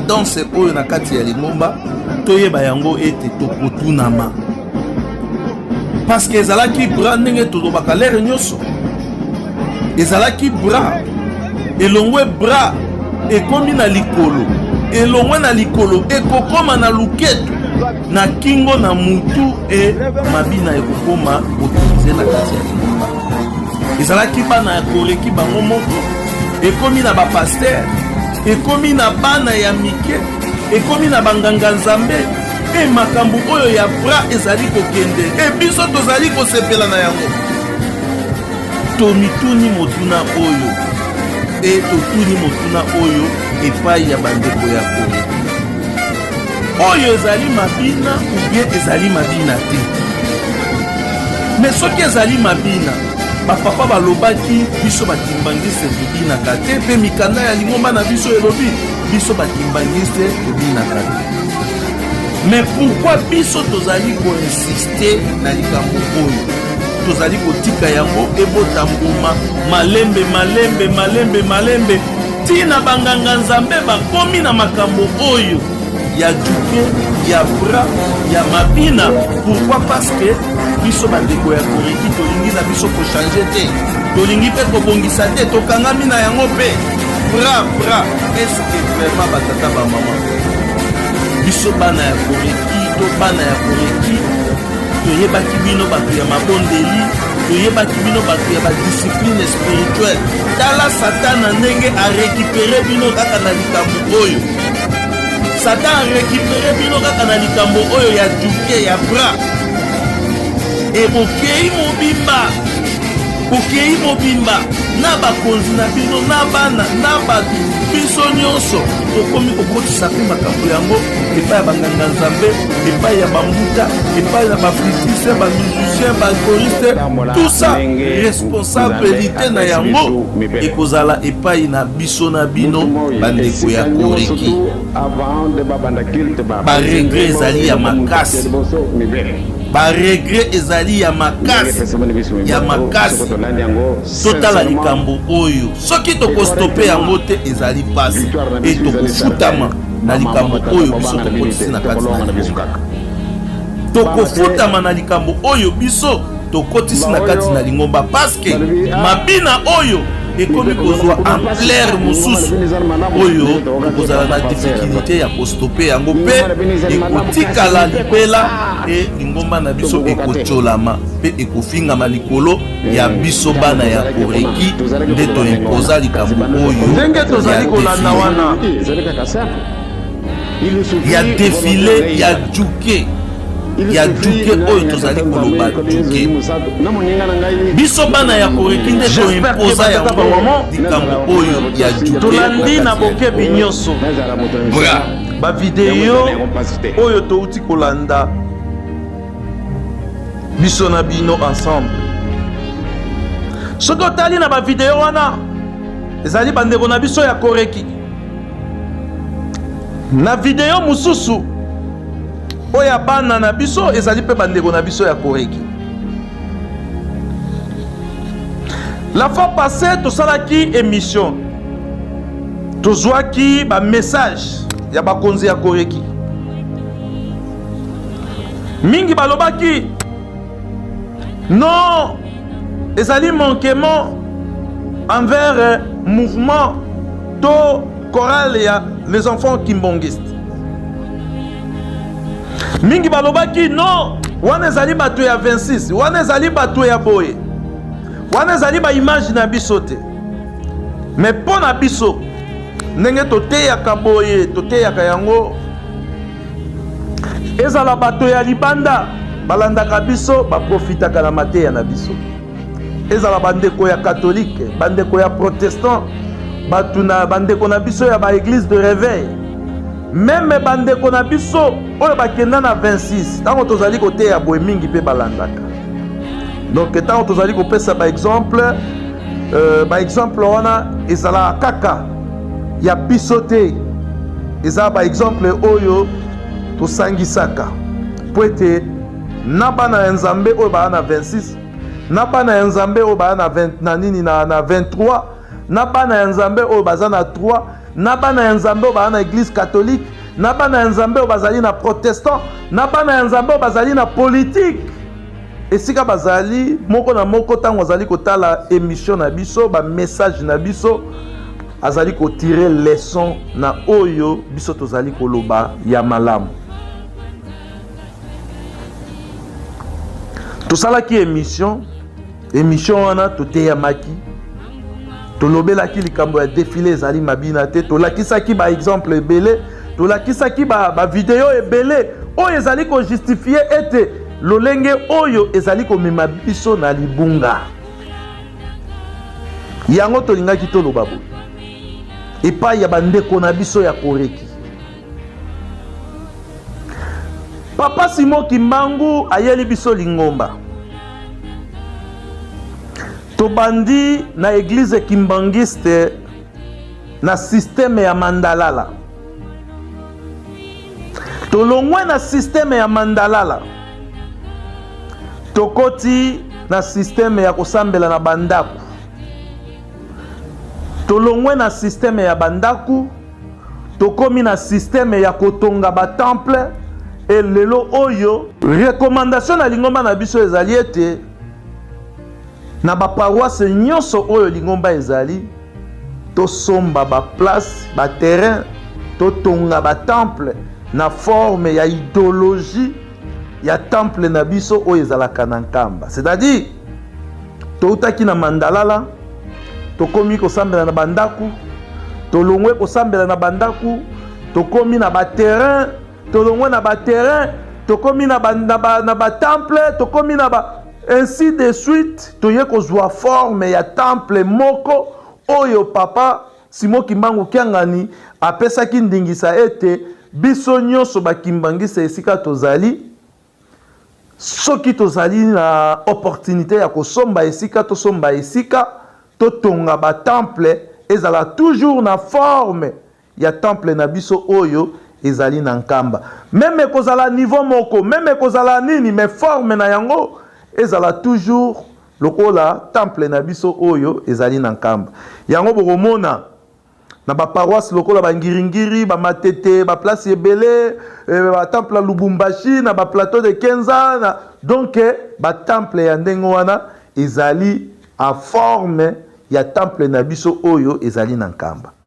danse oyo na kati ya lingomba toyeba yango ete tokotunama parce que ezalaki bra ndenge tolobaka lere nyonso ezalaki bra elongwe bra ekomi na likolo elongwe na likolo ekokoma na luketo na kingo na mutu e mabina ekokoma utilize na kati ya lingomba ezalaki bana ya koleki bango moko ekomi na bapaster ekomi na bana ya mike ekomi na banganga nzambe e makambo oyo ya bra ezali kokende e biso tozali kosepela na yango tomituni motuna oyo e totuni motuna oyo epai ya bandeko ya kole oyo ezali mabina ou bien ezali mabina te mais soki ezali mabina bapapa balobaki biso batimbangise tobinaka te mpe mikanda ya lingomba na biso elobi biso batimbangise tobinaka te mais pourquoi biso tozali koinsiste na likambo oyo tozali kotika yango ebota mbuma malembe malembe malembe malembe tina banganga nzambe bakomi na makambo oyo ya duke ya bra ya mabina pourquoi parce que biso bandeko ya koreki tolingi na biso kochange te tolingi mpe kobongisa te tokangami na yango mpe bra eske vraiment batata bamama biso bana ya koreki to bana ya koreki toyebaki bino bato ya mabondeli toyebaki bino bato ya badiscipline spirituelle tala satana ndenge arekipere bino kaka na likambo oyo Satan récupéré bino kaka na likambo oyo ya duke ya bra e bokei mobimba na bakonzi na bino na bana na bato biso nyonso tokomi kokotisa mpe makambo yango epai ya banganga nzambe epai ya bambuta epai ya bafritise bamusicien bakoriste tout ça responsabilité na yango ekozala epai na biso na bino bandeko ya koreki baregre ezali ya makasi baregre ezali ya makasi totala likambo oyo soki tokostope yango te ezali pasi e tokofutama na likambo oyo biso tokotisi na kati na lingomba tokofutama na likambo oyo biso tokotisi na kati na lingomba paske mabina oyo ekomi kozwa ampleur mosusu oyo kozala na difficulté ya kostope yango mpe ekotikala libela e lingomba na biso ekotolama mpe ekofingama likolo ya biso bana ya koreki nde toimpoza likambo oyo ndenge tozali kolanda wana ya defile ya juke ya duke oyo tozali koloba duke biso bana ya koreki nde toimpoza yango likambo oyo ya duke tolandi na bokebi nyonso bavideo oyo touti kolanda biso na bino ensemble soki otali na bavideo wana ezali bandeko na biso ya koreki na video mosusu oya bana na biso ezali pe bandeko na biso ya koreki la fois passée tosalaki émission tozwaki ba message ya bakonzi ya koreki mingi balobaki non ezali manquement envers mouvement to chorale ya les enfants kimbongistes mingi balobaki non wana ezali bato ya 26 wana ezali bato ya boye wana ezali ba image na biso te mais mpo na biso ndenge toteyaka boye toteyaka yango ezala bato ya libanda balandaka biso baprofitaka na mateya na biso ezala bandeko ya katholike bandeko ya protestant bandeko na biso ya baeglise de réveil meme bandeko na biso oyo bakenda na 26 ntango tozali koteya boye mingi mpe balandaka donc ntango tozali kopesa baexemple wana ezala kaka ya biso te ezala baexemple oyo tosangisaka po ete na bana ya nzambe oyo baa na 26 na bana ya nzambe oyo baa na 23 na bana ya nzambe oyo baza na 3 na bana ya nzambe oyo bazali na église catholique, na bana ya nzambe oyo bazali na protestant, na bana ya nzambe oyo bazali na politique. Esika bazali moko na moko tango azali kotala émission na biso, ba message na biso, azali ko tirer leçon na oyo biso tozali koloba ya malamu. Tosalaki émission wana toteyamaki, tolobelaki likambo ya défilé ezali mabina te, tolakisaki ba exemple ebele, tolakisaki ba video ebele oyo ezali ko justifier ete lolenge oyo ezali komema biso na libunga. Yango tolingaki toloba boye epai ya bandeko na biso ya koreki. Papa Simon Kimbangu ayeli biso lingomba. Tobandi na église kimbangiste na système ya Mandalala. Tolongwe na système ya Mandalala. Tokoti na système ya kosambela na bandaku. Tolongwe na système ya bandaku. Tokomi na système ya kotonga ba temple. Et lelo oyo recommandation na lingomba na biso ezali ete na ba paroisse nyonso oyo lingomba ezali to somba ba place ba terrain to tonga ba temple na forme ya idéologie ya temple na biso oyo ezalaka na nkamba. C'est-à-dire to utaki na Mandalala to komi ko sambela na bandaku, to longwe ko sambela na bandaku, to komi na ba terrain, tolongwe na ba terrain, tokomi na ba temple, tokomi na ba ainsi de suite, toye kozwa forme ya temple moko oyo Papa Simon Kimbangu Kiangani apesaki ndingisa ete biso nyonso bakimbangisa esika tozali, soki tozali na opportunité ya kosomba esika tosomba esika, totonga ba temple ezala toujours na forme ya temple na biso oyo ezali na nkamba. Même kozala niveau moko, même kozala nini, mais forme na yango ezala toujours lokola temple na biso oyo ezali na nkamba. Yango bokomona na ba paroisse lokola ba ngiringiri, ba matete, ba place ebele, ba temple ya Lubumbashi, na ba plateau de Kenza, na donc ba temple ya ndenge wana ezali en forme ya temple na biso oyo ezali na nkamba.